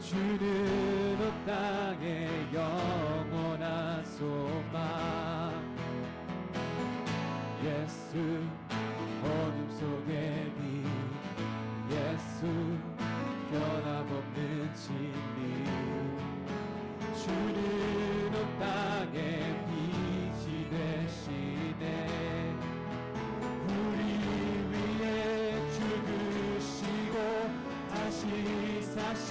주는 온 땅의 영원한 소망. 예수 어둠 속의 빛, 예수 변함없는 진리. 주는 온 땅의 빛이 되시네. 우리 위해 죽으시고 다시 사신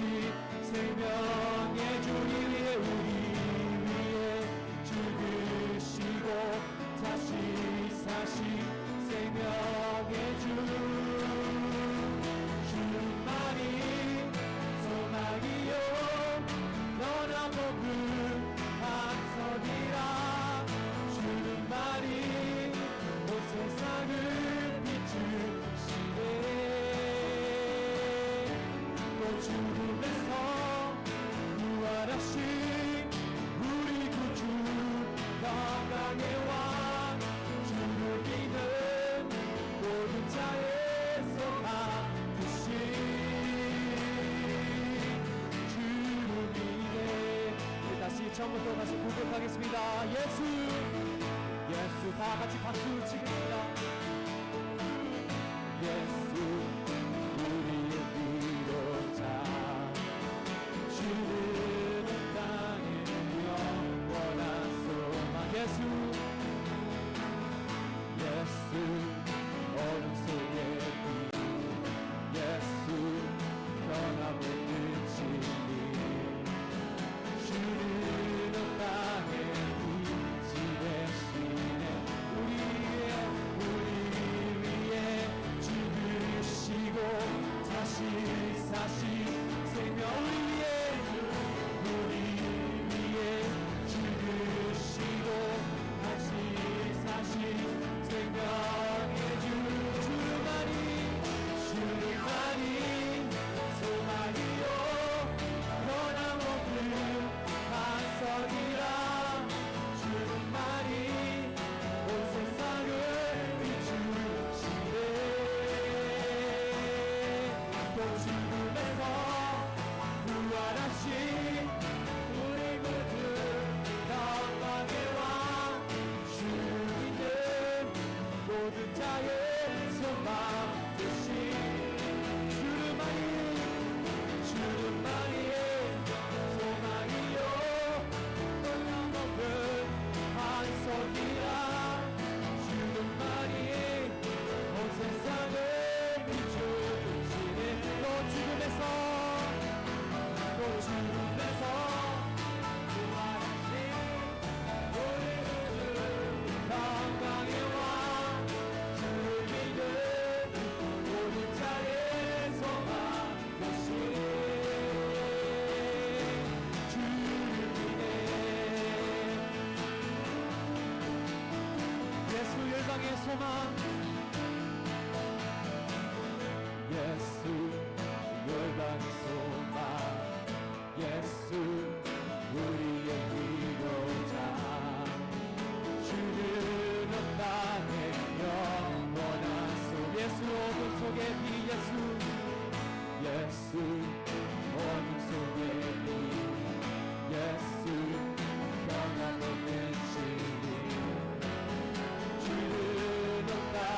생명의 주. 우리 위해 죽으시고 다시 사신 생명의 주. 주만이 소망이요 너나 복음 한석이라. 주만이 온 세상을 비추시네. 또 죽음에서 부활하신 우리 구주 평강의 왕. 주를 믿는 모든 자의 소망 되신 주를 믿네. 다시 처음부터 다시 고백하겠습니다. 예수 예수. 다 같이 박수 치겠습니다. 예수 우리의 위로자. 주는 온 땅의 영원한 소망. 예수 예수 어둠 속의 빛, 예수 변함없는 진리. 주는 온 땅의 빛이 되시네. 우리 위에 죽으시고 다시 사신 생명. 우리 위에 죽으시고 다시 사신 생명의 주. 주만이 소망이요 변함없는 반석이라. 주만이 온 세상을 비추시네. 또 죽음에서 부활하신 우리 구주 평강의 왕. 주를 믿는 모든 자의 소망 되신 주름만이 소망이요 변함없는 반석이라. 주름만이 온 세상을 비추시네. 또 죽음에서 부활하신 우리 구주 평강의 왕. 주를 믿는 모든 자의 소망 되신 주를 믿네. 예수 열방의 소망. 예수 열방의 소망. 예수 우리의 위로자. 주는 온 땅의 영원한 소망. 예수 어둠 속의 빛, 예수 어둠 속의 빛, 예수 변함없는 진리. 주는 온 땅의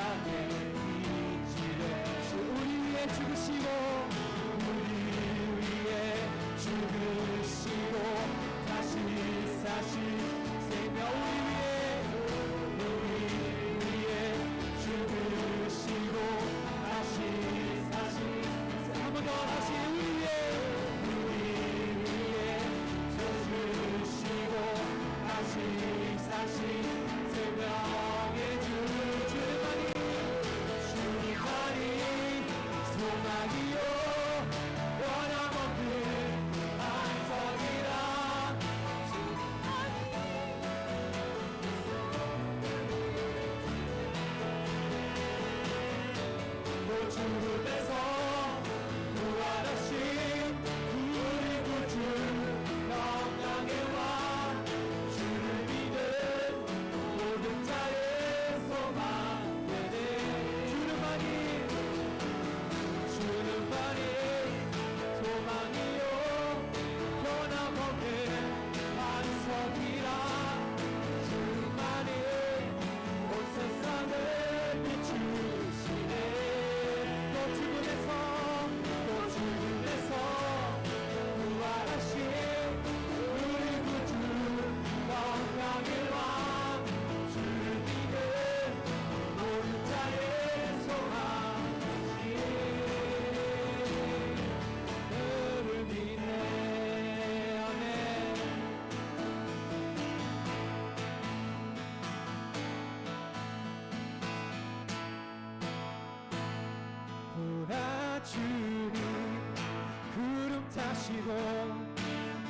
하시고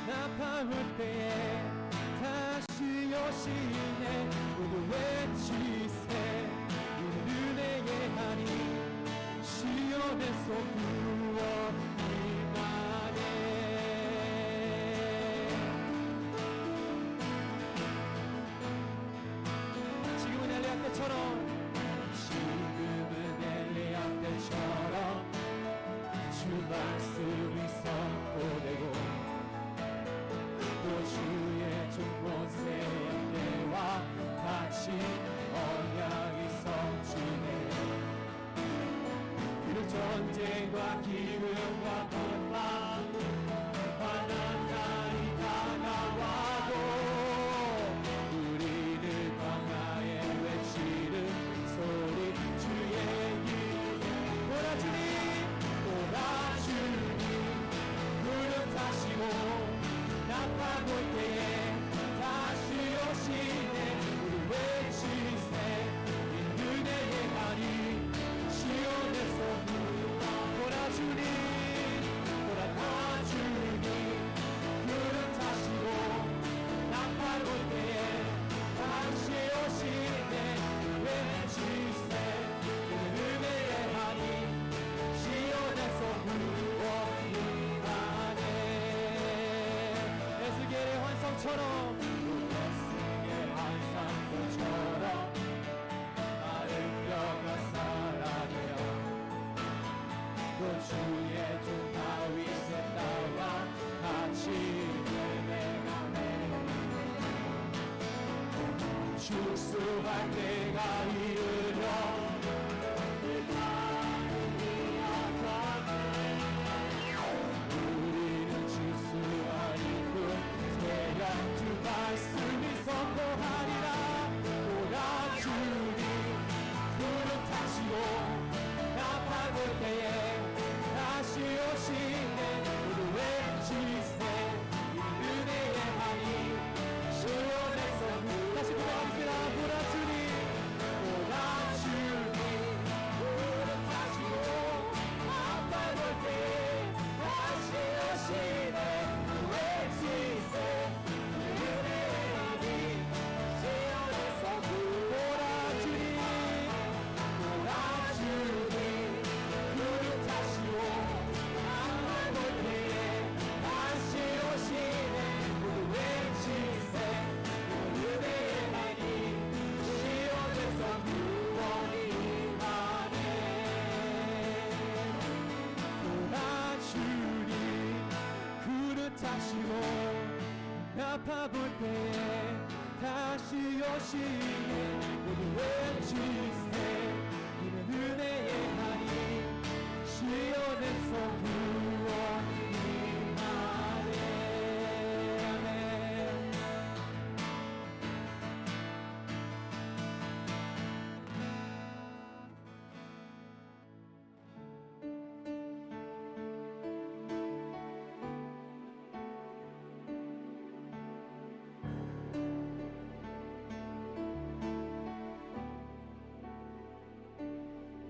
나팔 울 때에 다시 오시네. 모두 외치세 이는 은혜의 하나님 시온에서 구원이 나네. 지금은 엘리야 때처럼 주 말씀이 선포되고 또 주의 종 모세의 때와 같이 언약이 성취네. 그런 전쟁과 기근과 건방 환난 날이 다가와도 우리는 광야에 외치는 소리 주의 이름에 오라 주님 구름 타시고 나팔 불 때에 다시 오시네. 우리 외치세 이 은혜의 하나님 시온에서 오라 주님 오라 주님 구름 타시고 나팔 불 때에 다시 오시네. 외치세 이 은혜의 하나님 시온에서 구원이 나네. 에스겔의 환상처럼 에스겔의 환상처럼 마른 뼈가 살아나며 또 주의 종 다윗의 딸과 같이 예배하네. 축소할 때가 이르려 우리는 주수와 이쁜 태양 주 말씀이 선포하리라. 오라 주님 구름 타시고 나팔 불 때에 다시 오시네. 모두 외치세 이 은혜의 하나님 시온에서 다시 고백하겠습니다. 오라 주님 오라 주님 구름 타시고 나팔 불 때에 다시 오시네. 외치세 은혜의 하나님 시온에서 오라 주님 오라 주님 구름 타시고 나팔 불 때에 다시 오시네. 모두 외치세 은혜의 하나님 시온에서 구원이 나네. 오라 주님 구름 타시고 나팔 불 때에 다시 오시네. 모두 외치세 이는 은혜의 하나님 시온에서 구원이 나네. 아멘.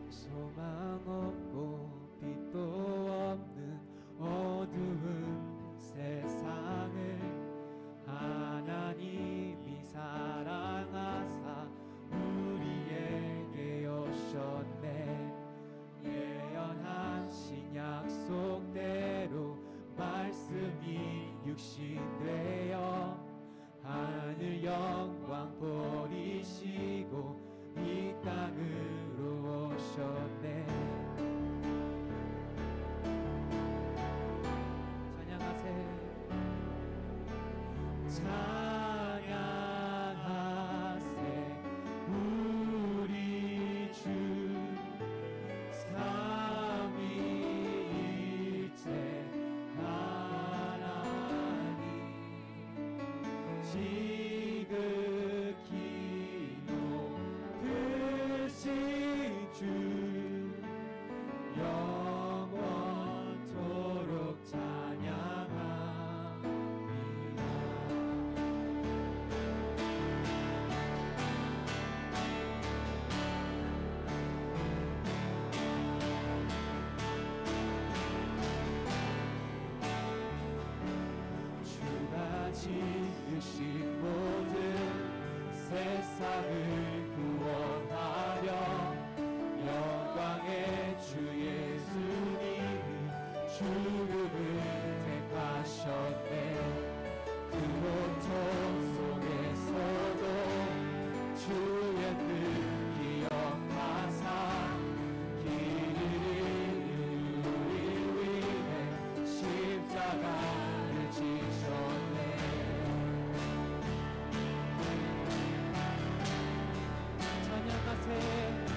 소망 없고 빛도 없는 어두운 세상을 하나님이 사랑하사 우리에게 오셨네. 예언하신 약속대로 말씀이 육신되어 하늘 영광 버리시고 이 땅으로 오셨네. 찬양하세 찬양하세 우리 주 삼위일체 하나님 지극히 높으신 주 영원토록 찬양합니다. 지으신 모든 세상을 구원하려 영광의 주 예수님이 죽음을 택하셨네. 그 고통 속에서도 주의 뜻 기억하사 길을 우리 위해 십자가를 지셨네. 찬양하세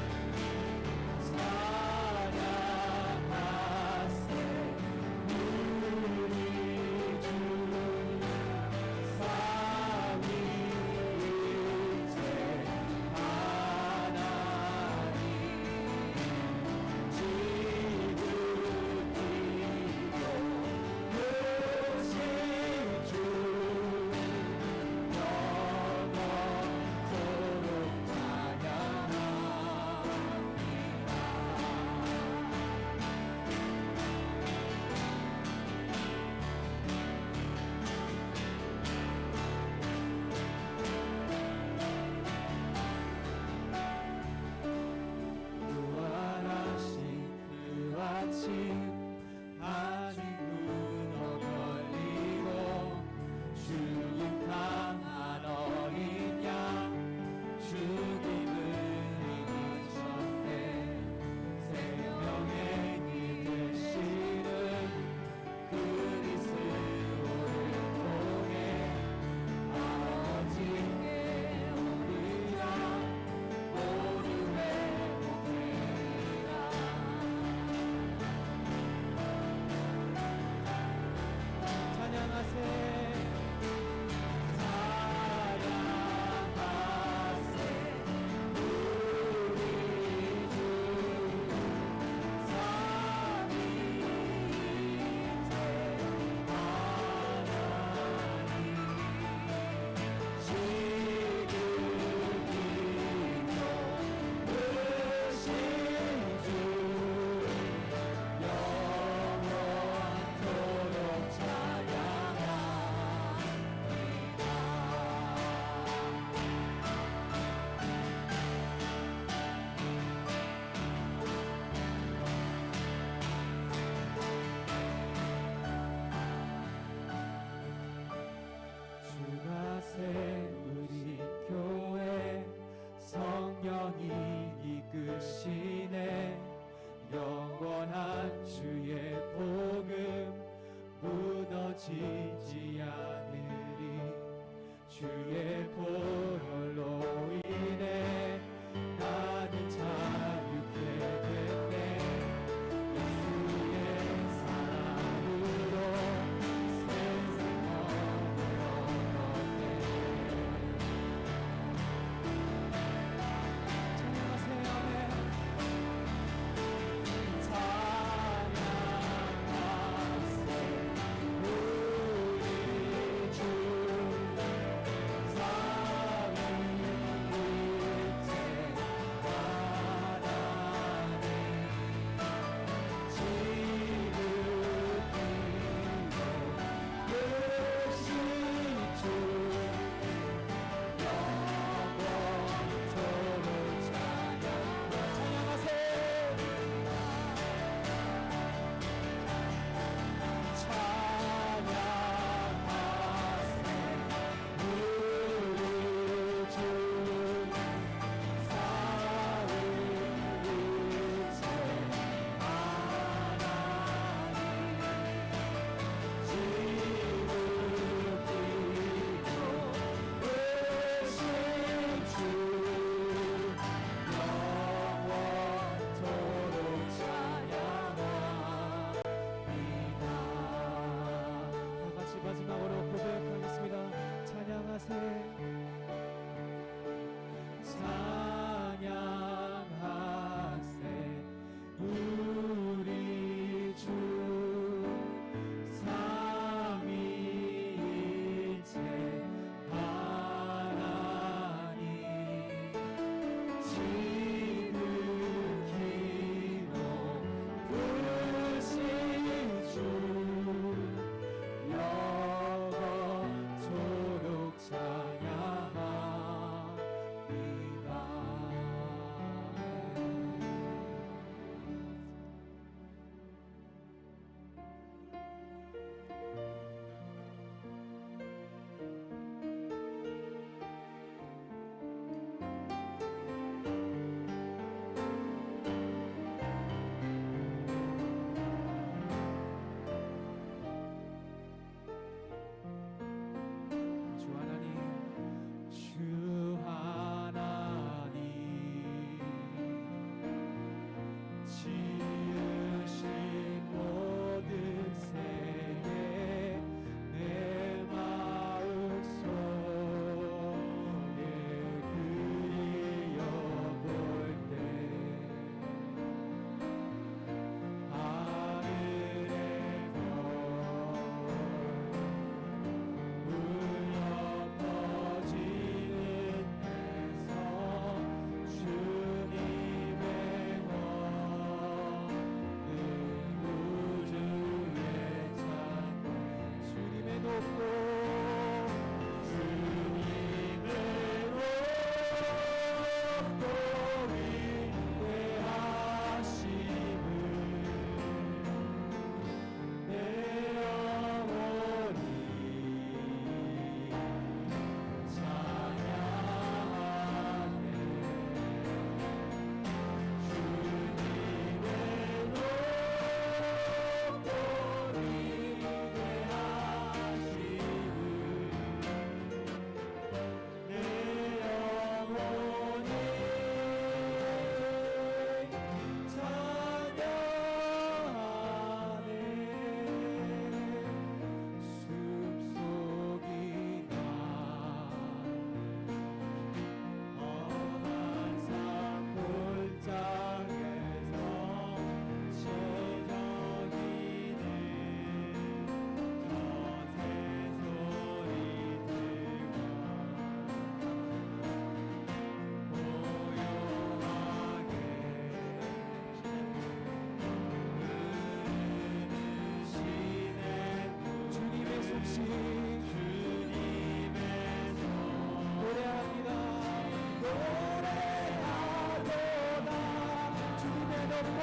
높고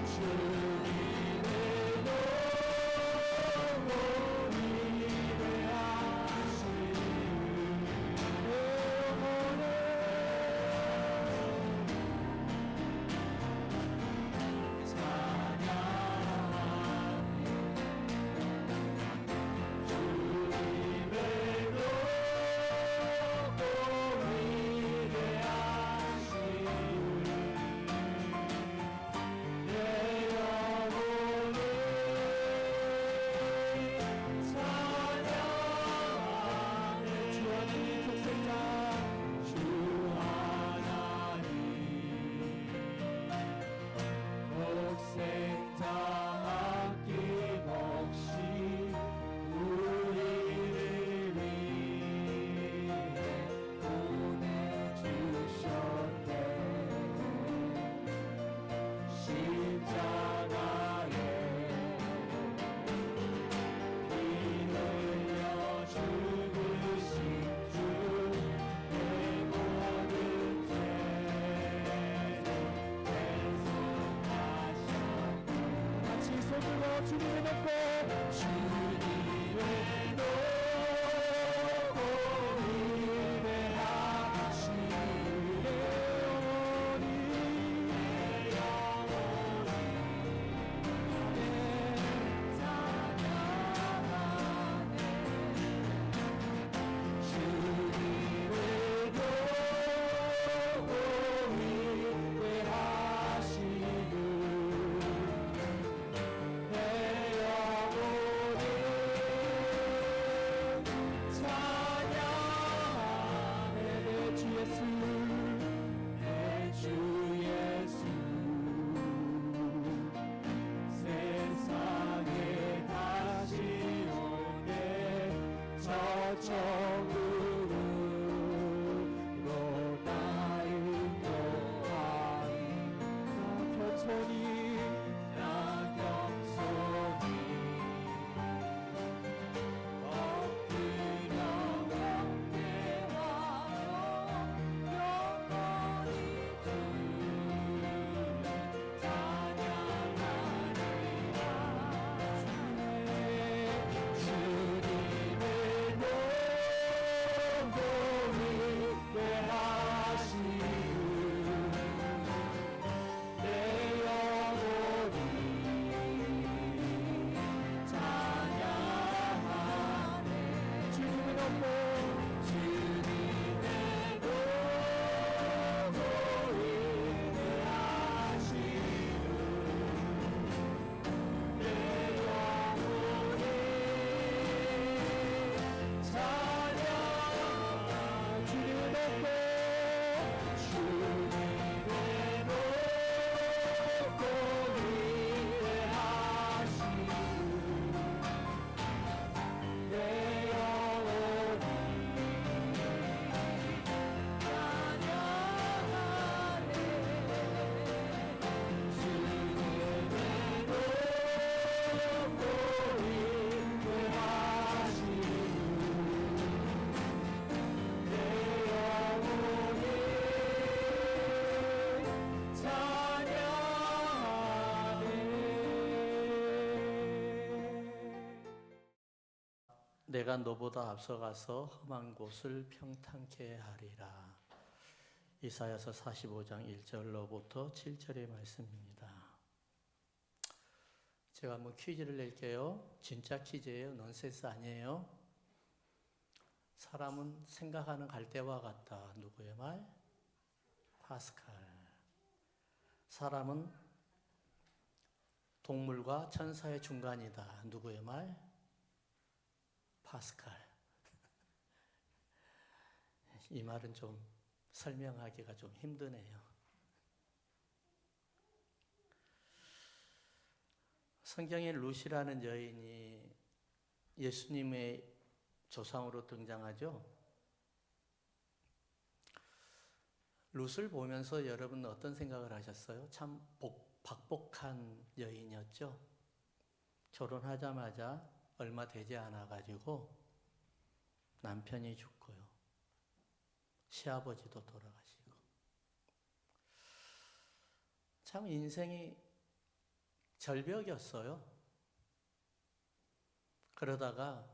주님을 높고 위대하시니 내 영혼을 찬양하니 주님을 높고 위대하시니 내 영혼을 찬양하네 주 하나님 독생자 주 하나님 독생자 아낌없이 우리를 위해 보내주셨네 십자가에 피 흘려 죽으신 주 내 모든 죄 대속하셨네 같이 손들어 주님을 높고 주님을 높고 위대하시니 내 영혼이 찬양하네 주님을 높고 위대하시니 내 영혼이 찬양하네 내 주 예수 내 주 예수 세상에 다시 오네 저 천국으로 나 인도하니 나 겸손히 엎드려 경배하며 영원히 찬양하리라 주님을 높고 위대하시니 내 영혼이 찬양하네 주님을 높고 위대하시니 내 영혼이 찬양 주님을 높고 위대하시니 내 영혼이 찬양하네 주님을 높고 위대하시니 내 영혼이 찬양하네 내가 너보다 앞서가서 험한 곳을 평탄케 하리라. 이사야서 45장 1절로부터 7절의 말씀입니다. 제가 한번 퀴즈를 낼게요. 진짜 퀴즈예요. 넌센스 아니에요. 사람은 생각하는 갈대와 같다. 누구의 말? 파스칼. 사람은 동물과 천사의 중간이다. 누구의 말? 파스칼. 이 말은 좀 설명하기가 좀 힘드네요. 성경에 루시라는 여인이 예수님의 조상으로 등장하죠. 룻을 보면서 여러분 어떤 생각을 하셨어요? 참 박복한 여인이었죠. 결혼하자마자 얼마 되지 않아가지고 남편이 죽고요. 시아버지도 돌아가시고. 참 인생이 절벽이었어요. 그러다가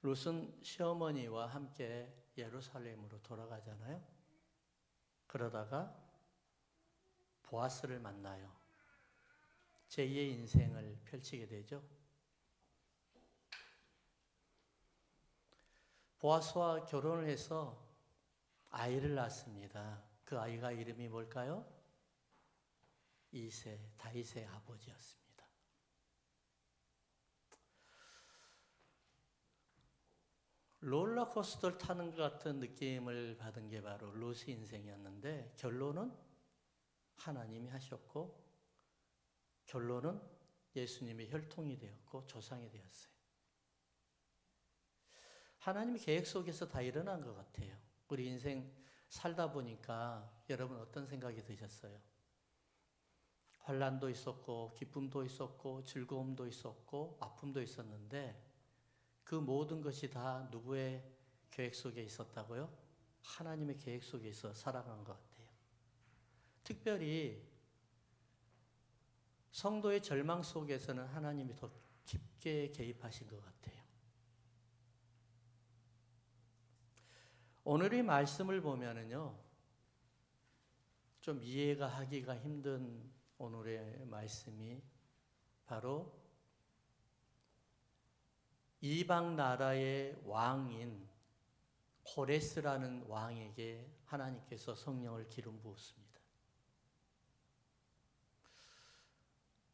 롯은 시어머니와 함께 예루살렘으로 돌아가잖아요. 그러다가 보아스를 만나요. 제2의 인생을 펼치게 되죠. 보아스와 결혼을 해서 아이를 낳습니다. 그 아이가 이름이 뭘까요? 이세, 다윗의 아버지였습니다. 롤러코스터를 타는 것 같은 느낌을 받은 게 바로 롯의 인생이었는데 결론은 하나님이 하셨고 결론은 예수님의 혈통이 되었고 조상이 되었어요. 하나님의 계획 속에서 다 일어난 것 같아요. 우리 인생 살다 보니까 여러분 어떤 생각이 드셨어요? 환난도 있었고 기쁨도 있었고 즐거움도 있었고 아픔도 있었는데 그 모든 것이 다 누구의 계획 속에 있었다고요? 하나님의 계획 속에서 살아간 것 같아요. 특별히 성도의 절망 속에서는 하나님이 더 깊게 개입하신 것 같아요. 오늘의 말씀을 보면은요, 좀 이해가 하기가 힘든 오늘의 말씀이 바로 이방 나라의 왕인 고레스라는 왕에게 하나님께서 성령을 기름 부었습니다.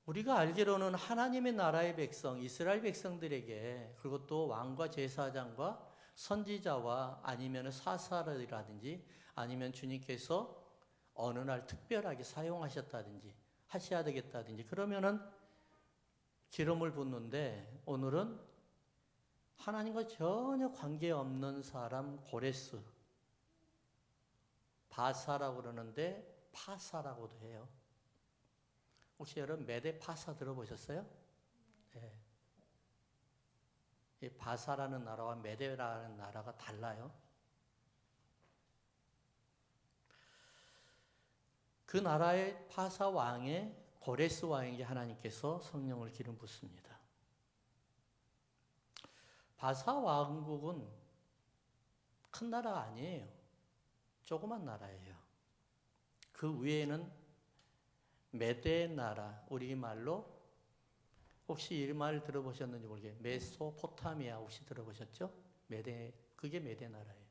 우리가 알기로는 하나님의 나라의 백성, 이스라엘 백성들에게 그리고 또 왕과 제사장과 선지자와 아니면 사사라든지 아니면 주님께서 어느 날 특별하게 사용하셨다든지 하셔야 되겠다든지 그러면은 기름을 붓는데 오늘은 하나님과 전혀 관계없는 사람 고레스, 바사라고 그러는데 파사라고도 해요. 혹시 여러분 메데 파사 들어보셨어요? 네. 이 바사라는 나라와 메데라는 나라가 달라요. 그 나라의 파사 왕의 고레스 왕에게 하나님께서 성령을 기름 붓습니다. 바사 왕국은 큰 나라가 아니에요. 조그만 나라예요. 그 위에는 메데 나라, 우리말로 혹시 이 말 들어보셨는지 모르겠어요. 메소포타미아 혹시 들어보셨죠? 메데, 그게 메데 나라예요.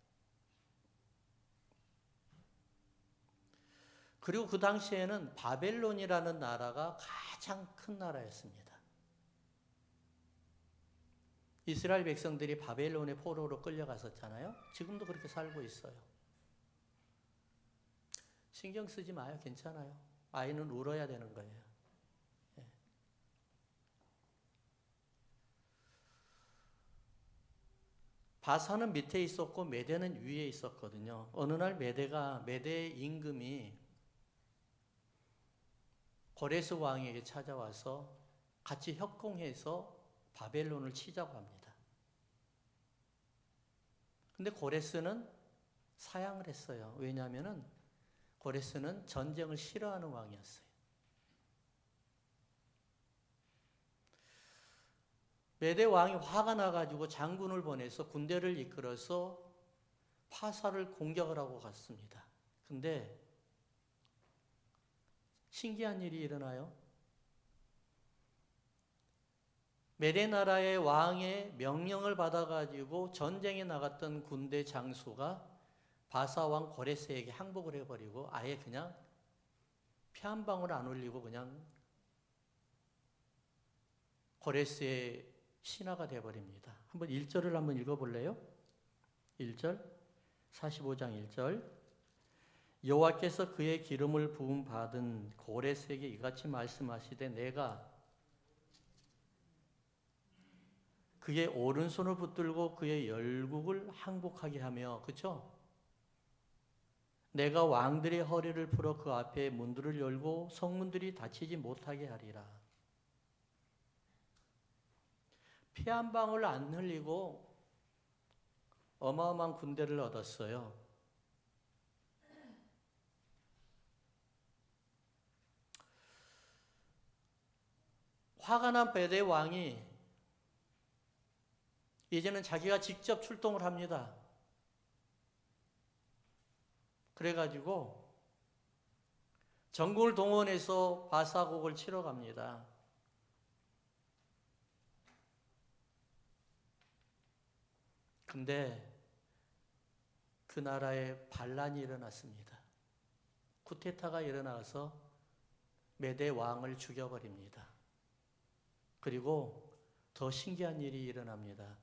그리고 그 당시에는 바벨론이라는 나라가 가장 큰 나라였습니다. 이스라엘 백성들이 바벨론의 포로로 끌려갔었잖아요. 지금도 그렇게 살고 있어요. 신경 쓰지 마요. 괜찮아요. 아이는 울어야 되는 거예요. 예. 바사는 밑에 있었고 메대는 위에 있었거든요. 어느 날 메대의 임금이 고레스 왕에게 찾아와서 같이 협공해서 바벨론을 치자고 합니다. 근데 고레스는 사양을 했어요. 왜냐하면 고레스는 전쟁을 싫어하는 왕이었어요. 메대 왕이 화가 나가지고 장군을 보내서 군대를 이끌어서 파사를 공격을 하고 갔습니다. 근데 신기한 일이 일어나요. 메대 나라의 왕의 명령을 받아가지고 전쟁에 나갔던 군대 장수가 바사 왕 고레스에게 항복을 해버리고 아예 그냥 피 한 방울 안 흘리고 그냥 고레스의 신하가 되어버립니다. 한번 1절을 한번 읽어볼래요? 1절 45장 1절 여호와께서 그의 기름을 부음 받은 고레스에게 이같이 말씀하시되 내가 그의 오른손을 붙들고 그의 열국을 항복하게 하며 그렇죠? 내가 왕들의 허리를 풀어 그 앞에 문들을 열고 성문들이 닫히지 못하게 하리라. 피 한 방울 안 흘리고 어마어마한 군대를 얻었어요. 화가 난 베데 왕이 이제는 자기가 직접 출동을 합니다. 그래가지고 전군을 동원해서 바사곡을 치러 갑니다. 근데 그 나라에 반란이 일어났습니다. 쿠데타가 일어나서 메대 왕을 죽여버립니다. 그리고 더 신기한 일이 일어납니다.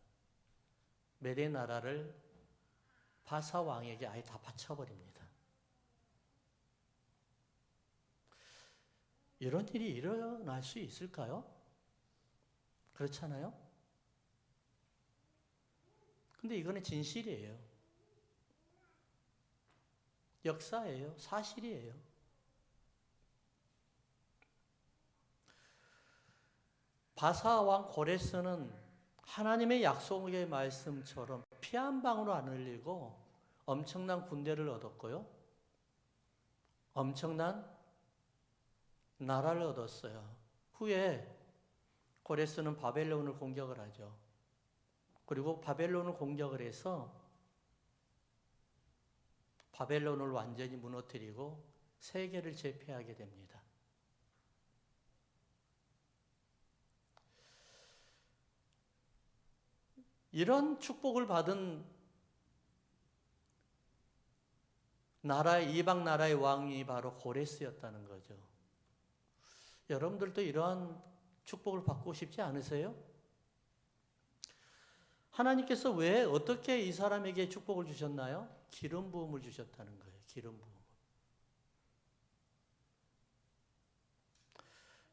메대 나라를 바사 왕에게 아예 다 바쳐버립니다. 이런 일이 일어날 수 있을까요? 그렇잖아요? 근데 이거는 진실이에요. 역사예요. 사실이에요. 바사 왕 고레스는 하나님의 약속의 말씀처럼 피 한 방울 안 흘리고 엄청난 군대를 얻었고요. 엄청난 나라를 얻었어요. 후에 고레스는 바벨론을 공격을 하죠. 그리고 바벨론을 공격을 해서 바벨론을 완전히 무너뜨리고 세계를 제패하게 됩니다. 이런 축복을 받은 이방 나라의 왕이 바로 고레스였다는 거죠. 여러분들도 이러한 축복을 받고 싶지 않으세요? 하나님께서 왜 어떻게 이 사람에게 축복을 주셨나요? 기름 부음을 주셨다는 거예요. 기름 부음.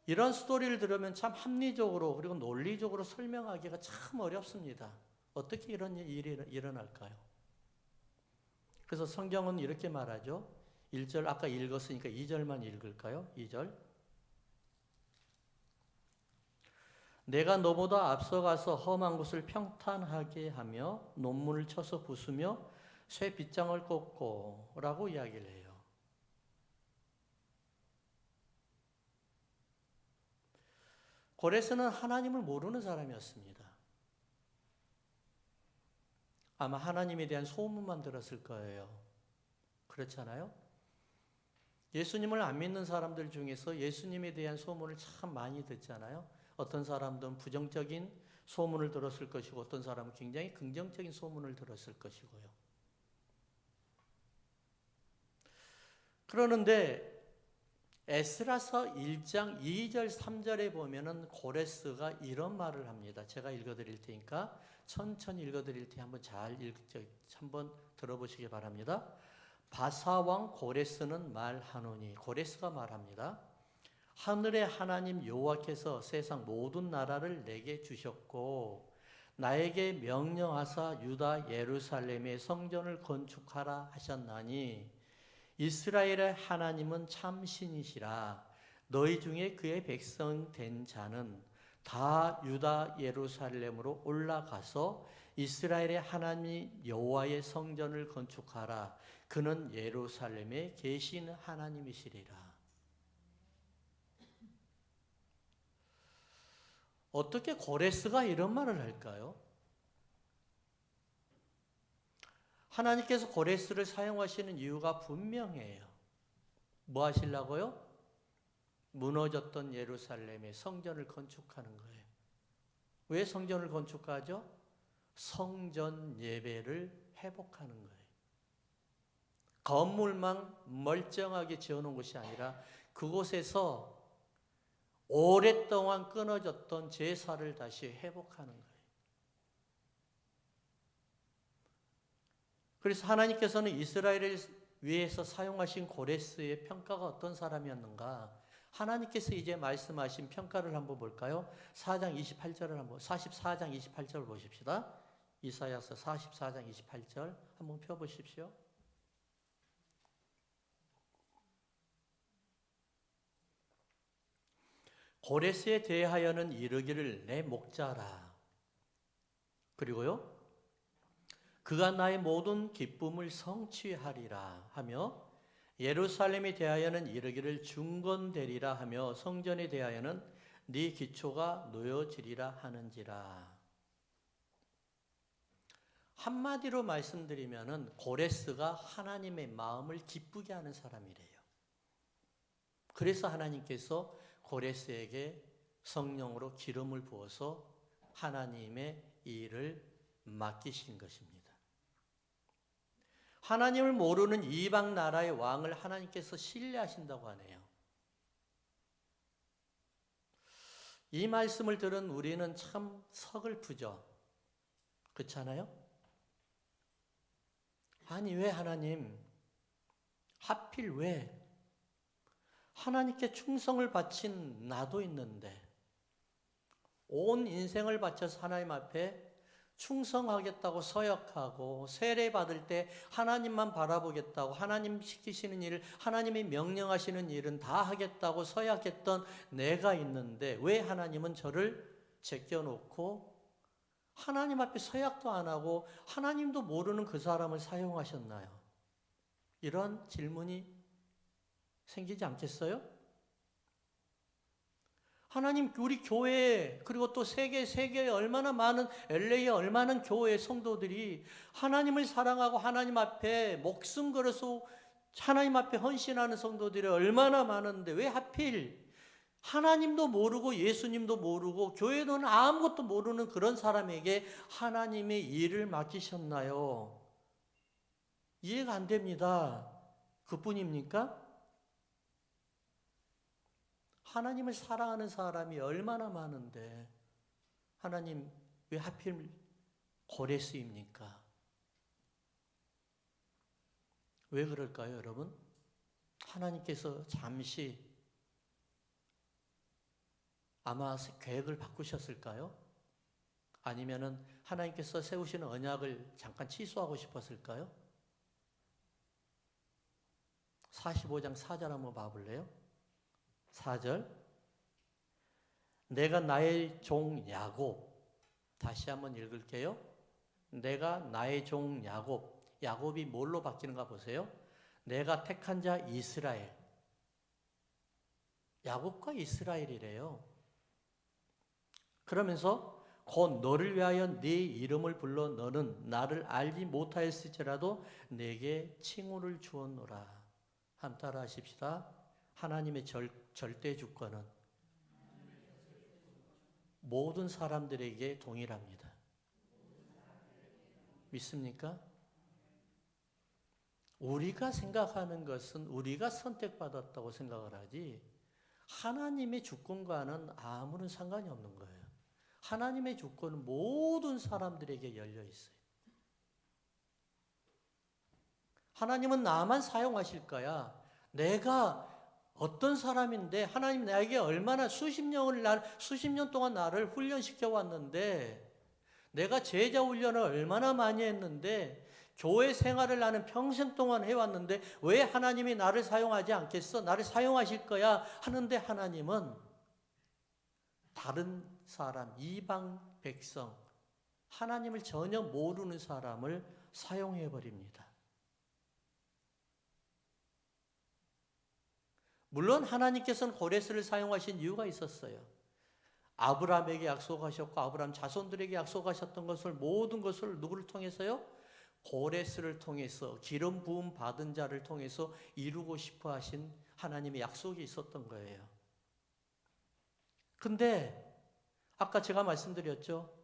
이런 스토리를 들으면 참 합리적으로 그리고 논리적으로 설명하기가 참 어렵습니다. 어떻게 이런 일이 일어날까요? 그래서 성경은 이렇게 말하죠. 1절 아까 읽었으니까 2절만 읽을까요? 2절. 내가 너보다 앞서가서 험한 곳을 평탄하게 하며 논문을 쳐서 부수며 쇠 빗장을 꽂고 라고 이야기를 해요. 고레스는 하나님을 모르는 사람이었습니다. 아마 하나님에 대한 소문만 들었을 거예요. 그렇잖아요? 예수님을 안 믿는 사람들 중에서 예수님에 대한 소문을 참 많이 듣잖아요. 어떤 사람들은 부정적인 소문을 들었을 것이고 어떤 사람은 굉장히 긍정적인 소문을 들었을 것이고요. 그러는데 에스라서 1장 2절 3절에 보면은 고레스가 이런 말을 합니다. 제가 읽어드릴 테니까 천천히 읽어드릴 테니 한번 들어보시기 바랍니다. 바사왕 고레스는 말하노니, 고레스가 말합니다. 하늘의 하나님 여호와께서 세상 모든 나라를 내게 주셨고 나에게 명령하사 유다 예루살렘의 성전을 건축하라 하셨나니 이스라엘의 하나님은 참 신이시라. 너희 중에 그의 백성 된 자는 다 유다 예루살렘으로 올라가서 이스라엘의 하나님 여호와의 성전을 건축하라. 그는 예루살렘에 계신 하나님이시리라. 어떻게 고레스가 이런 말을 할까요? 하나님께서 고레스를 사용하시는 이유가 분명해요. 뭐 하시려고요? 무너졌던 예루살렘에 성전을 건축하는 거예요. 왜 성전을 건축하죠? 성전 예배를 회복하는 거예요. 건물만 멀쩡하게 지어놓은 것이 아니라 그곳에서 오랫동안 끊어졌던 제사를 다시 회복하는 거예요. 그래서 하나님께서는 이스라엘을 위해서 사용하신 고레스의 평가가 어떤 사람이었는가? 하나님께서 이제 말씀하신 평가를 한번 볼까요? 44장 28절을 보십시다. 이사야서 44장 28절 한번 펴보십시오. 고레스에 대하여는 이르기를 내 목자라. 그리고요. 그가 나의 모든 기쁨을 성취하리라 하며 예루살렘에 대하여는 이르기를 중건되리라 하며 성전에 대하여는 네 기초가 놓여지리라 하는지라. 한마디로 말씀드리면은 고레스가 하나님의 마음을 기쁘게 하는 사람이래요. 그래서 하나님께서 고레스에게 성령으로 기름을 부어서 하나님의 일을 맡기신 것입니다. 하나님을 모르는 이방 나라의 왕을 하나님께서 신뢰하신다고 하네요. 이 말씀을 들은 우리는 참 서글프죠. 그렇잖아요? 아니 왜 하나님, 하필 왜 하나님께 충성을 바친 나도 있는데 온 인생을 바쳐서 하나님 앞에 충성하겠다고 서약하고 세례 받을 때 하나님만 바라보겠다고 하나님 시키시는 일을 하나님이 명령하시는 일은 다 하겠다고 서약했던 내가 있는데 왜 하나님은 저를 제껴놓고 하나님 앞에 서약도 안 하고 하나님도 모르는 그 사람을 사용하셨나요? 이런 질문이 생기지 않겠어요? 하나님 우리 교회 그리고 또 세계에 얼마나 많은 LA에 얼마나 많은 교회 성도들이 하나님을 사랑하고 하나님 앞에 목숨 걸어서 하나님 앞에 헌신하는 성도들이 얼마나 많은데 왜 하필 하나님도 모르고 예수님도 모르고 교회는 아무것도 모르는 그런 사람에게 하나님의 일을 맡기셨나요? 이해가 안 됩니다. 그뿐입니까? 하나님을 사랑하는 사람이 얼마나 많은데 하나님 왜 하필 고레스입니까? 왜 그럴까요, 여러분? 하나님께서 잠시 아마 계획을 바꾸셨을까요? 아니면은 하나님께서 세우시는 언약을 잠깐 취소하고 싶었을까요? 45장 4절 한번 봐볼래요? 4절 내가 나의 종 야곱 다시 한번 읽을게요. 내가 나의 종 야곱 야곱이 뭘로 바뀌는가 보세요. 내가 택한 자 이스라엘 야곱과 이스라엘이래요. 그러면서 곧 너를 위하여 네 이름을 불러 너는 나를 알지 못하였을지라도 내게 칭호를 주었노라. 함 따라 하십시다. 하나님의 절대 주권은 모든 사람들에게 동일합니다. 믿습니까? 우리가 생각하는 것은 우리가 선택받았다고 생각을 하지 하나님의 주권과는 아무런 상관이 없는 거예요. 하나님의 주권은 모든 사람들에게 열려 있어요. 하나님은 나만 사용하실 거야. 내가 어떤 사람인데 하나님 나에게 얼마나 수십 년 동안 나를 훈련시켜 왔는데 내가 제자 훈련을 얼마나 많이 했는데 교회 생활을 나는 평생 동안 해왔는데 왜 하나님이 나를 사용하지 않겠어? 나를 사용하실 거야 하는데 하나님은 다른 사람, 이방 백성, 하나님을 전혀 모르는 사람을 사용해 버립니다. 물론 하나님께서는 고레스를 사용하신 이유가 있었어요. 아브라함에게 약속하셨고 아브라함 자손들에게 약속하셨던 것을 모든 것을 누구를 통해서요? 고레스를 통해서 기름 부음 받은 자를 통해서 이루고 싶어 하신 하나님의 약속이 있었던 거예요. 근데 아까 제가 말씀드렸죠.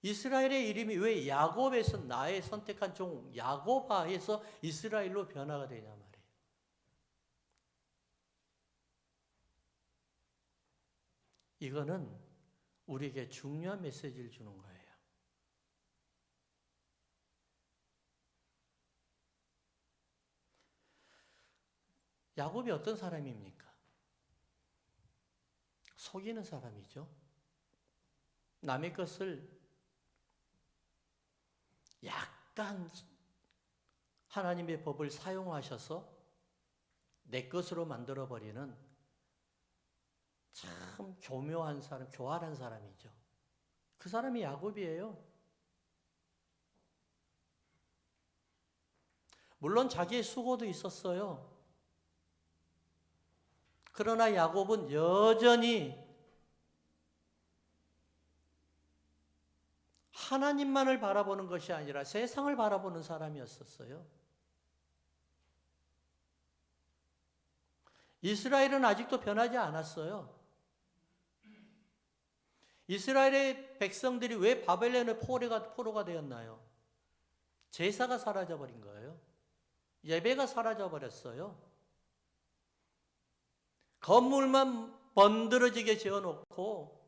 이스라엘의 이름이 왜 야곱에서 나의 선택한 종 야곱아 해서 이스라엘로 변화가 되냐 말이에요. 이거는 우리에게 중요한 메시지를 주는 거예요. 야곱이 어떤 사람입니까? 속이는 사람이죠. 남의 것을 약간 하나님의 법을 사용하셔서 내 것으로 만들어버리는 참 교묘한 사람, 교활한 사람이죠. 그 사람이 야곱이에요. 물론 자기의 수고도 있었어요. 그러나 야곱은 여전히 하나님만을 바라보는 것이 아니라 세상을 바라보는 사람이었었어요. 이스라엘은 아직도 변하지 않았어요. 이스라엘의 백성들이 왜 바벨론의 포로가 되었나요? 제사가 사라져버린 거예요. 예배가 사라져버렸어요. 건물만 번드러지게 지어놓고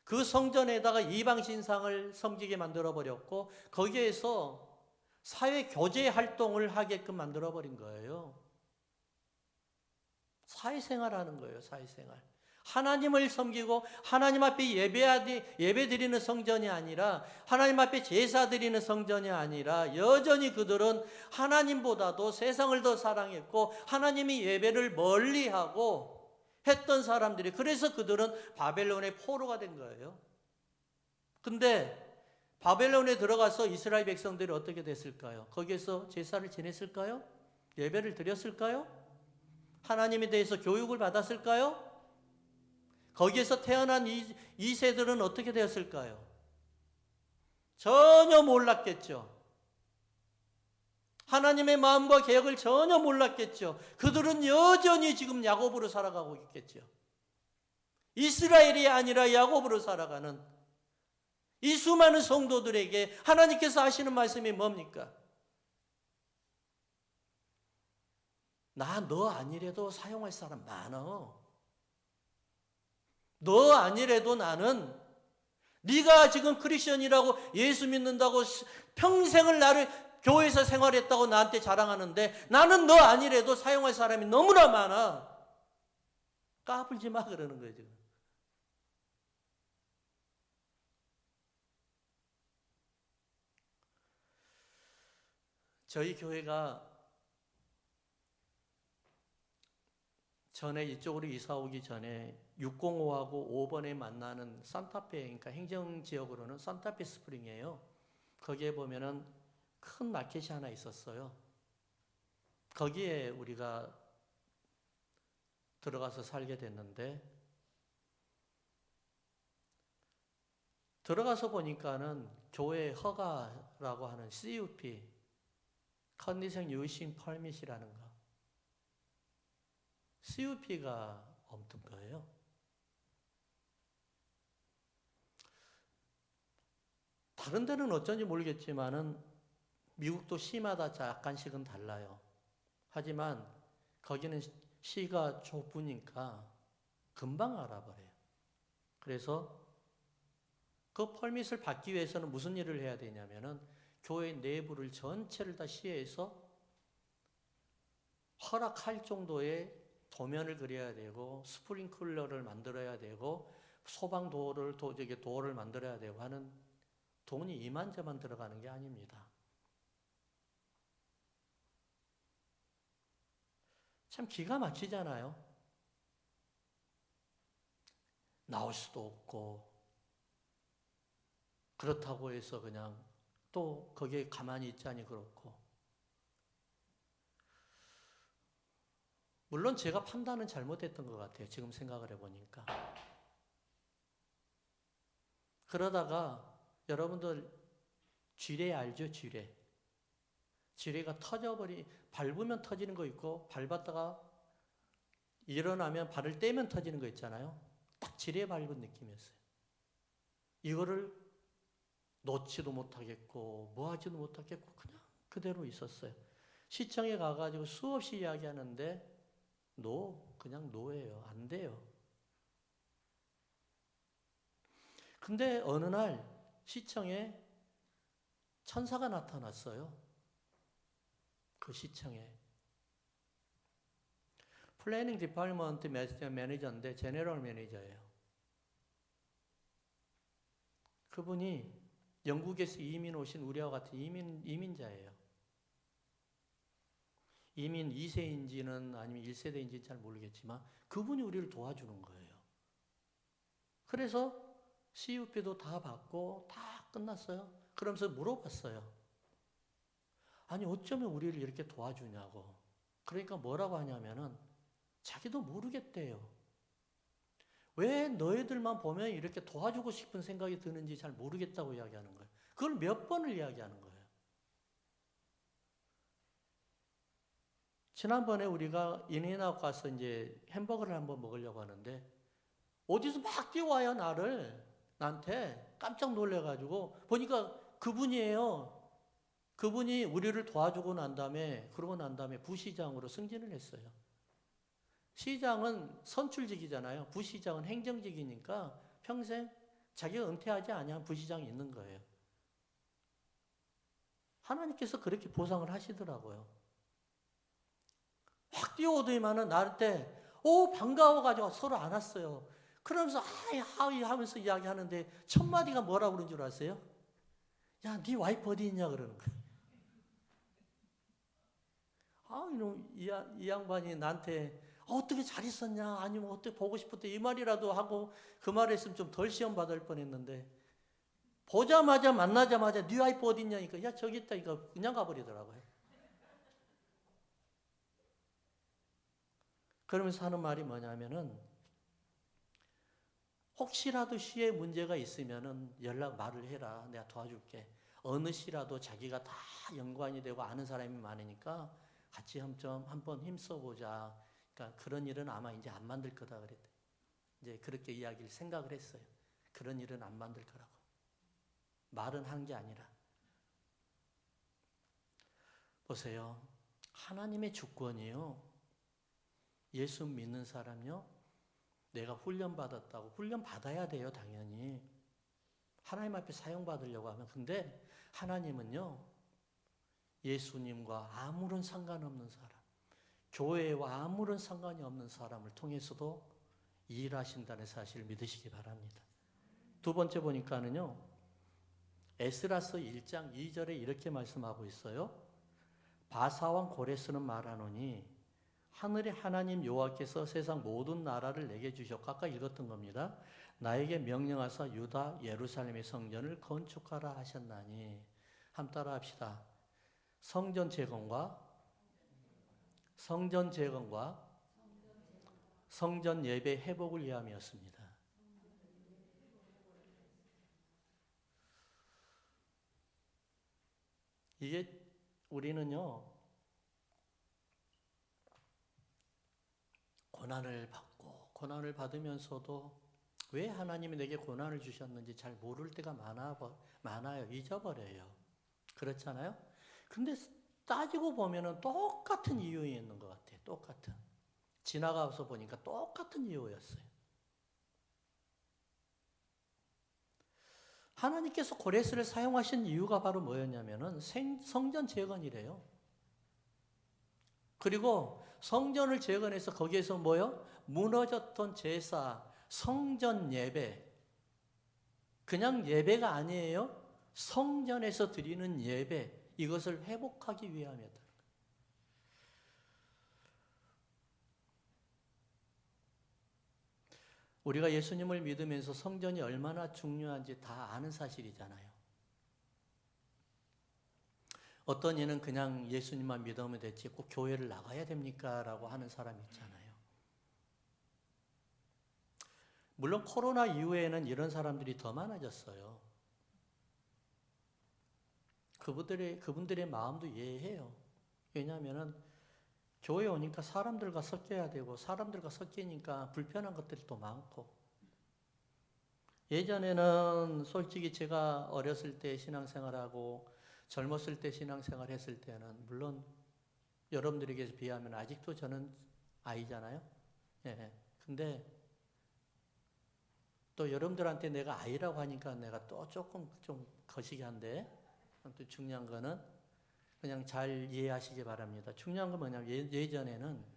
그 성전에다가 이방 신상을 섬기게 만들어버렸고 거기에서 사회 교제 활동을 하게끔 만들어버린 거예요. 사회생활하는 거예요. 사회생활. 하나님을 섬기고 하나님 앞에 예배드리는 성전이 아니라 하나님 앞에 제사 드리는 성전이 아니라 여전히 그들은 하나님보다도 세상을 더 사랑했고 하나님이 예배를 멀리하고 했던 사람들이, 그래서 그들은 바벨론의 포로가 된 거예요. 근데 바벨론에 들어가서 이스라엘 백성들이 어떻게 됐을까요? 거기에서 제사를 지냈을까요? 예배를 드렸을까요? 하나님에 대해서 교육을 받았을까요? 거기에서 태어난 이 세들은 어떻게 되었을까요? 전혀 몰랐겠죠. 하나님의 마음과 계획을 전혀 몰랐겠죠. 그들은 여전히 지금 야곱으로 살아가고 있겠죠. 이스라엘이 아니라 야곱으로 살아가는 이 수많은 성도들에게 하나님께서 하시는 말씀이 뭡니까? 너 아니래도 사용할 사람 많어. 너 아니래도 나는, 네가 지금 크리스천이라고 예수 믿는다고 평생을 나를 교회에서 생활했다고 나한테 자랑하는데 나는 너 아니래도 사용할 사람이 너무나 많아. 까불지 마 그러는 거예요 지금. 저희 교회가 전에 이쪽으로 이사 오기 전에 605하고 5번에 만나는 산타페, 그러니까 행정지역으로는 산타페 스프링이에요. 거기에 보면은 큰 마켓이 하나 있었어요. 거기에 우리가 들어가서 살게 됐는데, 들어가서 보니까는 교회 허가라고 하는 CUP, 컨디션 유싱 퍼밋이라는 거, CUP가 없던 거예요. 다른 데는 어쩐지 모르겠지만은 미국도 시마다 약간씩은 달라요. 하지만 거기는 시가 좁으니까 금방 알아버려요. 그래서 그 펄밋을 받기 위해서는 무슨 일을 해야 되냐면은 교회 내부를 전체를 다 시에서 허락할 정도의 도면을 그려야 되고 스프링클러를 만들어야 되고 도어를 만들어야 되고 하는 돈이 이만저만 들어가는 게 아닙니다. 참 기가 막히잖아요. 나올 수도 없고, 그렇다고 해서 그냥 또 거기에 가만히 있자니 그렇고. 물론 제가 판단은 잘못했던 것 같아요. 지금 생각을 해보니까. 그러다가 여러분들 쥐레 알죠? 쥐레가 밟으면 터지는 거 있고 밟았다가 일어나면 발을 떼면 터지는 거 있잖아요. 딱 지뢰 밟은 느낌이었어요. 이거를 놓지도 못하겠고 뭐 하지도 못하겠고 그냥 그대로 있었어요. 시청에 가가지고 수없이 이야기하는데 그냥 노예요. 안 돼요. 근데 어느 날 시청에 천사가 나타났어요. 그 시청에. 플래닝 디파트먼트 매니저인데 제너럴 매니저예요. 그분이 영국에서 이민 오신 우리와 같은 이민자예요. 이민 2세인지는 아니면 1세대인지는 잘 모르겠지만 그분이 우리를 도와주는 거예요. 그래서 CUP도 다 받고 다 끝났어요. 그러면서 물어봤어요. 아니 어쩌면 우리를 이렇게 도와주냐고. 그러니까 뭐라고 하냐면은 자기도 모르겠대요. 왜 너희들만 보면 이렇게 도와주고 싶은 생각이 드는지 잘 모르겠다고 이야기하는 거예요. 그걸 몇 번을 이야기하는 거예요. 지난번에 우리가 인앤아웃 가서 이제 햄버거를 한번 먹으려고 하는데 어디서 막 뛰어와요, 나한테 깜짝 놀래가지고 보니까 그분이에요. 그분이 우리를 도와주고 난 다음에 그러고 난 다음에 부시장으로 승진을 했어요. 시장은 선출직이잖아요. 부시장은 행정직이니까 평생 자기가 은퇴하지 아니한 부시장이 있는 거예요. 하나님께서 그렇게 보상을 하시더라고요. 확 뛰어오더니만은 나한테 반가워가지고 서로 안았어요. 그러면서 하이 하면서 이야기하는데 첫 마디가 뭐라고 그런 줄 아세요? 야, 네 와이프 어디 있냐 그러는 거예요. 이놈 이 양반이 나한테 어떻게 잘 있었냐 아니면 어떻게 보고 싶었대 이 말이라도 하고 그 말 했으면 좀 덜 시험 받을 뻔했는데 보자마자 만나자마자 네 와이프 어디 있냐니까 야 저기 있다 이거 그냥 가버리더라고요. 그러면서 하는 말이 뭐냐면은 혹시라도 시에 문제가 있으면은 말을 해라. 내가 도와줄게. 어느 시라도 자기가 다 연관이 되고 아는 사람이 많으니까 같이 한번 힘써보자. 그러니까 그런 일은 아마 이제 안 만들 거다 그랬대. 이제 그렇게 이야기를 생각을 했어요. 그런 일은 안 만들 거라고. 말은 한 게 아니라. 보세요. 하나님의 주권이요. 예수 믿는 사람요. 내가 훈련받았다고. 훈련 받아야 돼요, 당연히. 하나님 앞에 사용받으려고 하면. 근데 하나님은요, 예수님과 아무런 상관없는 사람, 교회와 아무런 상관이 없는 사람을 통해서도 일하신다는 사실을 믿으시기 바랍니다. 두 번째 보니까는요, 에스라서 1장 2절에 이렇게 말씀하고 있어요. 바사왕 고레스는 말하노니 하늘의 하나님 여호와께서 세상 모든 나라를 내게 주셨고 아까 읽었던 겁니다. 나에게 명령하사 유다 예루살렘의 성전을 건축하라 하셨나니 함 따라 합시다. 성전 재건과 성전 예배 회복을 위함이었습니다. 이게 우리는요 고난을 받으면서도 왜 하나님이 내게 고난을 주셨는지 잘 모를 때가 많아요. 잊어버려요. 그렇잖아요? 근데 따지고 보면은 똑같은 이유에 있는 것 같아요. 똑같은. 지나가서 보니까 똑같은 이유였어요. 하나님께서 고레스를 사용하신 이유가 바로 뭐였냐면은 성전 재건이래요. 그리고 성전을 재건해서 거기에서 뭐요? 무너졌던 제사, 성전 예배. 그냥 예배가 아니에요. 성전에서 드리는 예배. 이것을 회복하기 위함이었다. 우리가 예수님을 믿으면서 성전이 얼마나 중요한지 다 아는 사실이잖아요. 어떤 이는 그냥 예수님만 믿으면 됐지 꼭 교회를 나가야 됩니까? 라고 하는 사람이 있잖아요. 물론 코로나 이후에는 이런 사람들이 더 많아졌어요. 그분들의 마음도 이해해요. 왜냐하면 교회 오니까 사람들과 섞여야 되고 사람들과 섞이니까 불편한 것들이 또 많고 예전에는 솔직히 제가 어렸을 때 신앙생활하고 젊었을 때 신앙생활 했을 때는 물론 여러분들에게 비하면 아직도 저는 아이잖아요. 예. 근데 또 여러분들한테 내가 아이라고 하니까 내가 또 조금 좀 거시기한데 또 중요한 거는 그냥 잘 이해하시기 바랍니다. 중요한 건 뭐냐면 예전에는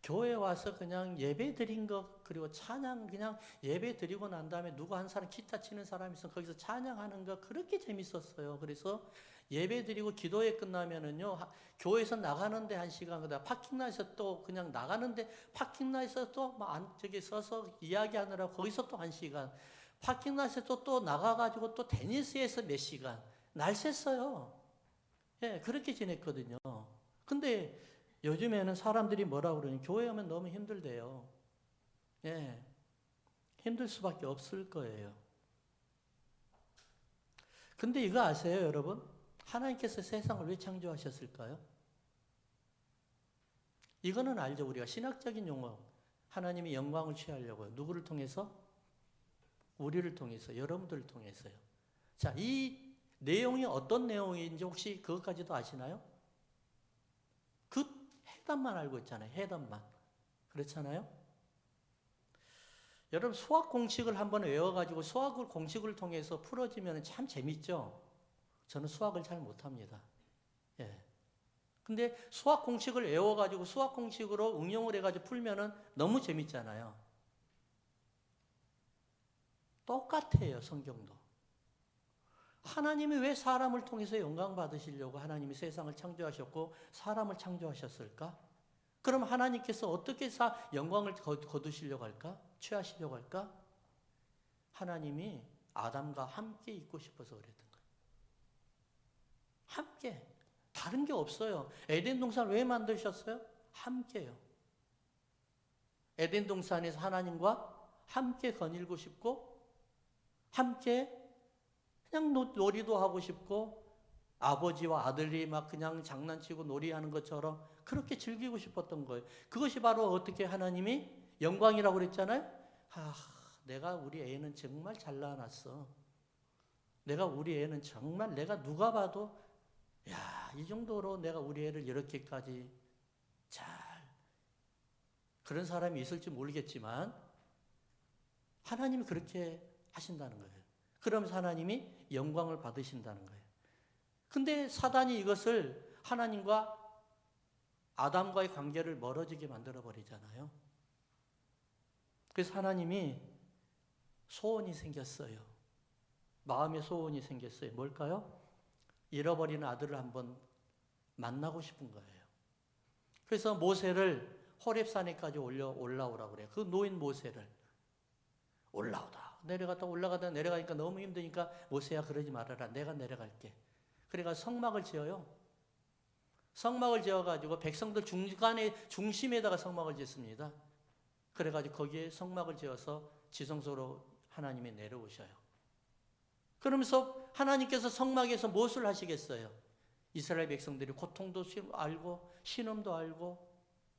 교회 와서 그냥 예배 드린 것 그리고 찬양 그냥 예배 드리고 난 다음에 누구 한 사람 기타 치는 사람이 있으면 거기서 찬양하는 거 그렇게 재밌었어요. 그래서 예배 드리고 기도회 끝나면은요 교회에서 나가는데 1시간 그다음 파킹라에서 또 그냥 나가는데 파킹라에서 또 저기 서서 이야기하느라 거기서 또 1시간 파킹라에서 또 나가가지고 또 테니스에서 몇 시간 날 샜어요. 예, 그렇게 지냈거든요. 근데 요즘에는 사람들이 뭐라고 그러니 교회 오면 너무 힘들대요. 예, 힘들 수밖에 없을 거예요. 근데 이거 아세요, 여러분? 하나님께서 세상을 왜 창조하셨을까요? 이거는 알죠. 우리가 신학적인 용어. 하나님이 영광을 취하려고요. 누구를 통해서? 우리를 통해서, 여러분들을 통해서요. 자, 이 내용이 어떤 내용인지 혹시 그것까지도 아시나요? 그 해답만 알고 있잖아요. 해답만. 그렇잖아요? 여러분 수학 공식을 한번 외워가지고 수학 공식을 통해서 풀어지면 참 재밌죠? 저는 수학을 잘 못합니다. 예. 근데 수학 공식을 외워가지고 수학 공식으로 응용을 해가지고 풀면은 너무 재밌잖아요. 똑같아요, 성경도. 하나님이 왜 사람을 통해서 영광 받으시려고 하나님이 세상을 창조하셨고 사람을 창조하셨을까? 그럼 하나님께서 어떻게 영광을 거두시려고 할까? 취하시려고 할까? 하나님이 아담과 함께 있고 싶어서 그랬던 거예요. 함께. 다른 게 없어요. 에덴 동산을 왜 만드셨어요? 함께요. 에덴 동산에서 하나님과 함께 거닐고 싶고 함께 그냥 놀이도 하고 싶고 아버지와 아들이 막 그냥 장난치고 놀이하는 것처럼 그렇게 즐기고 싶었던 거예요. 그것이 바로 어떻게 하나님이 영광이라고 그랬잖아요. 내가 우리 애는 정말 잘 낳아놨어. 내가 우리 애는 정말 내가 누가 봐도 이 정도로 내가 우리 애를 이렇게까지 잘 그런 사람이 있을지 모르겠지만 하나님이 그렇게 하신다는 거예요. 그러면서 하나님이 영광을 받으신다는 거예요. 근데 사단이 이것을 하나님과 아담과의 관계를 멀어지게 만들어 버리잖아요. 그래서 하나님이 소원이 생겼어요. 마음의 소원이 생겼어요. 뭘까요? 잃어버린 아들을 한번 만나고 싶은 거예요. 그래서 모세를 호렙산에까지 올라오라고 그래요. 그 노인 모세를 올라오다 올라가다 내려가니까 너무 힘드니까 모세야 그러지 말아라. 내가 내려갈게. 그러니까 성막을 지어요. 성막을 지어가지고 백성들 중심에다가 성막을 짓습니다. 그래가지고 거기에 성막을 지어서 지성소로 하나님이 내려오셔요. 그러면서 하나님께서 성막에서 무엇을 하시겠어요? 이스라엘 백성들이 고통도 알고 신음도 알고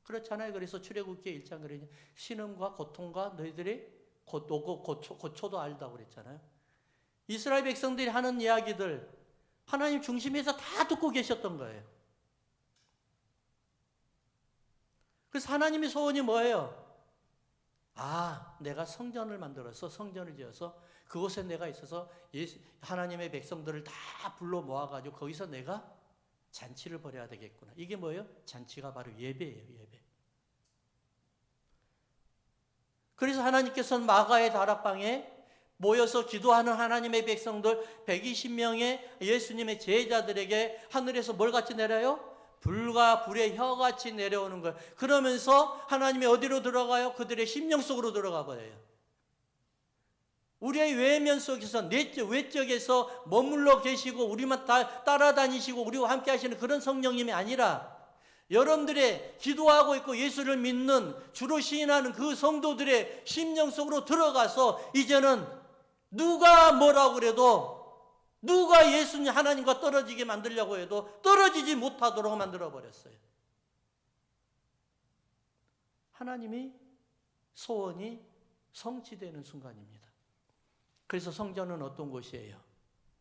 그렇잖아요. 그래서 출애굽기 1장 그러니 신음과 고통과 너희들이 고초도 알다고 그랬잖아요. 이스라엘 백성들이 하는 이야기들 하나님 중심에서 다 듣고 계셨던 거예요. 그래서 하나님의 소원이 뭐예요? 내가 성전을 만들어서 성전을 지어서 그곳에 내가 있어서 하나님의 백성들을 다 불러 모아가지고 거기서 내가 잔치를 벌여야 되겠구나. 이게 뭐예요? 잔치가 바로 예배예요. 예배. 그래서 하나님께서는 마가의 다락방에 모여서 기도하는 하나님의 백성들 120명의 예수님의 제자들에게 하늘에서 뭘 같이 내려요? 불과 불의 혀같이 내려오는 거예요. 그러면서 하나님이 어디로 들어가요? 그들의 심령 속으로 들어가 버려요. 우리의 외면 속에서 외적에서 머물러 계시고 우리만 따라다니시고 우리와 함께 하시는 그런 성령님이 아니라 여러분들의 기도하고 있고 예수를 믿는 주로 시인하는 그 성도들의 심령 속으로 들어가서 이제는 누가 뭐라고 그래도 누가 예수님 하나님과 떨어지게 만들려고 해도 떨어지지 못하도록 만들어버렸어요. 하나님이 소원이 성취되는 순간입니다. 그래서 성전은 어떤 곳이에요?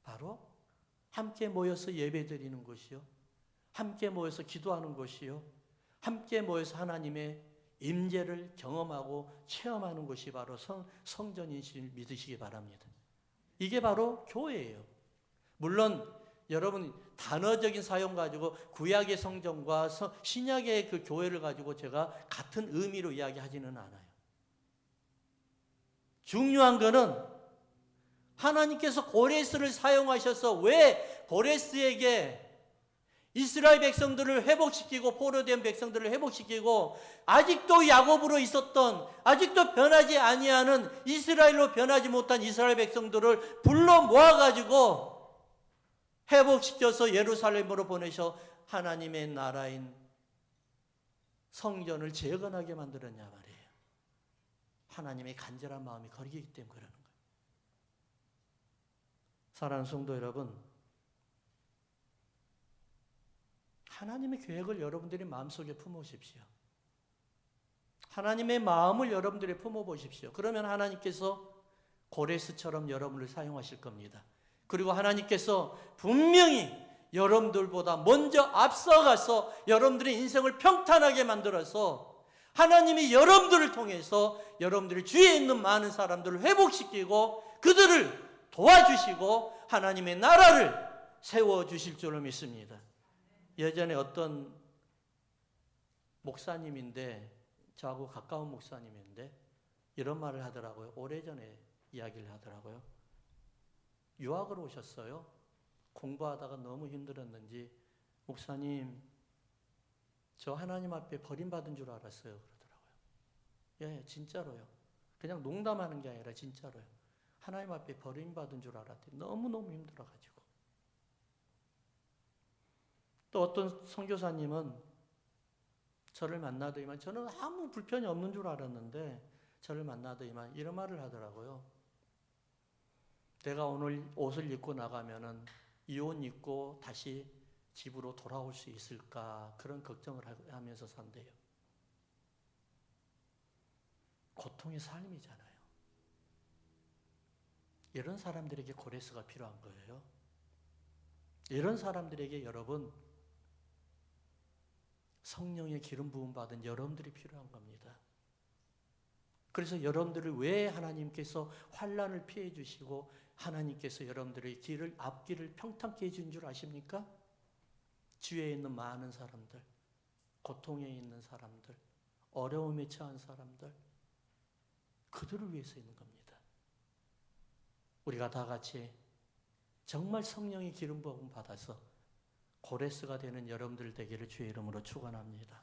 바로 함께 모여서 예배드리는 곳이요. 함께 모여서 기도하는 곳이요. 함께 모여서 하나님의 임재를 경험하고 체험하는 곳이 바로 성전인 줄 믿으시기 바랍니다. 이게 바로 교회예요. 물론 여러분 단어적인 사용 가지고 구약의 성전과 신약의 그 교회를 가지고 제가 같은 의미로 이야기하지는 않아요. 중요한 거는 하나님께서 고레스를 사용하셔서 왜 고레스에게 이스라엘 백성들을 회복시키고 포로된 백성들을 회복시키고 아직도 야곱으로 있었던 아직도 변하지 아니하는 이스라엘로 변하지 못한 이스라엘 백성들을 불러 모아가지고 회복시켜서 예루살렘으로 보내셔 하나님의 나라인 성전을 재건하게 만들었냐 말이에요. 하나님의 간절한 마음이 거리기 때문에 그러는 거예요. 사랑하는 성도 여러분, 하나님의 계획을 여러분들이 마음속에 품으십시오. 하나님의 마음을 여러분들이 품어보십시오. 그러면 하나님께서 고레스처럼 여러분을 사용하실 겁니다. 그리고 하나님께서 분명히 여러분들보다 먼저 앞서가서 여러분들의 인생을 평탄하게 만들어서 하나님이 여러분들을 통해서 여러분들의 주위에 있는 많은 사람들을 회복시키고 그들을 도와주시고 하나님의 나라를 세워주실 줄을 믿습니다. 예전에 어떤 목사님인데, 저하고 가까운 목사님인데 이런 말을 하더라고요. 오래전에 이야기를 하더라고요. 유학을 오셨어요. 공부하다가 너무 힘들었는지, 목사님, 저 하나님 앞에 버림받은 줄 알았어요. 그러더라고요. 예, 진짜로요. 그냥 농담하는 게 아니라 진짜로요. 하나님 앞에 버림받은 줄 알았더니 너무너무 힘들어가지고. 또 어떤 선교사님은 저를 만나더니만, 저는 아무 불편이 없는 줄 알았는데 저를 만나더니만 이런 말을 하더라고요. 내가 오늘 옷을 입고 나가면은 이 옷 입고 다시 집으로 돌아올 수 있을까, 그런 걱정을 하면서 산대요. 고통의 삶이잖아요. 이런 사람들에게 고레스가 필요한 거예요. 이런 사람들에게 여러분, 성령의 기름 부음 받은 여러분들이 필요한 겁니다. 그래서 여러분들을 왜 하나님께서 환난을 피해 주시고 하나님께서 여러분들의 앞길을 평탄케 해준 줄 아십니까? 주위에 있는 많은 사람들, 고통에 있는 사람들, 어려움에 처한 사람들, 그들을 위해서 있는 겁니다. 우리가 다 같이 정말 성령의 기름 부음 받아서 고레스가 되는 여러분들 되기를 주의 이름으로 축원합니다.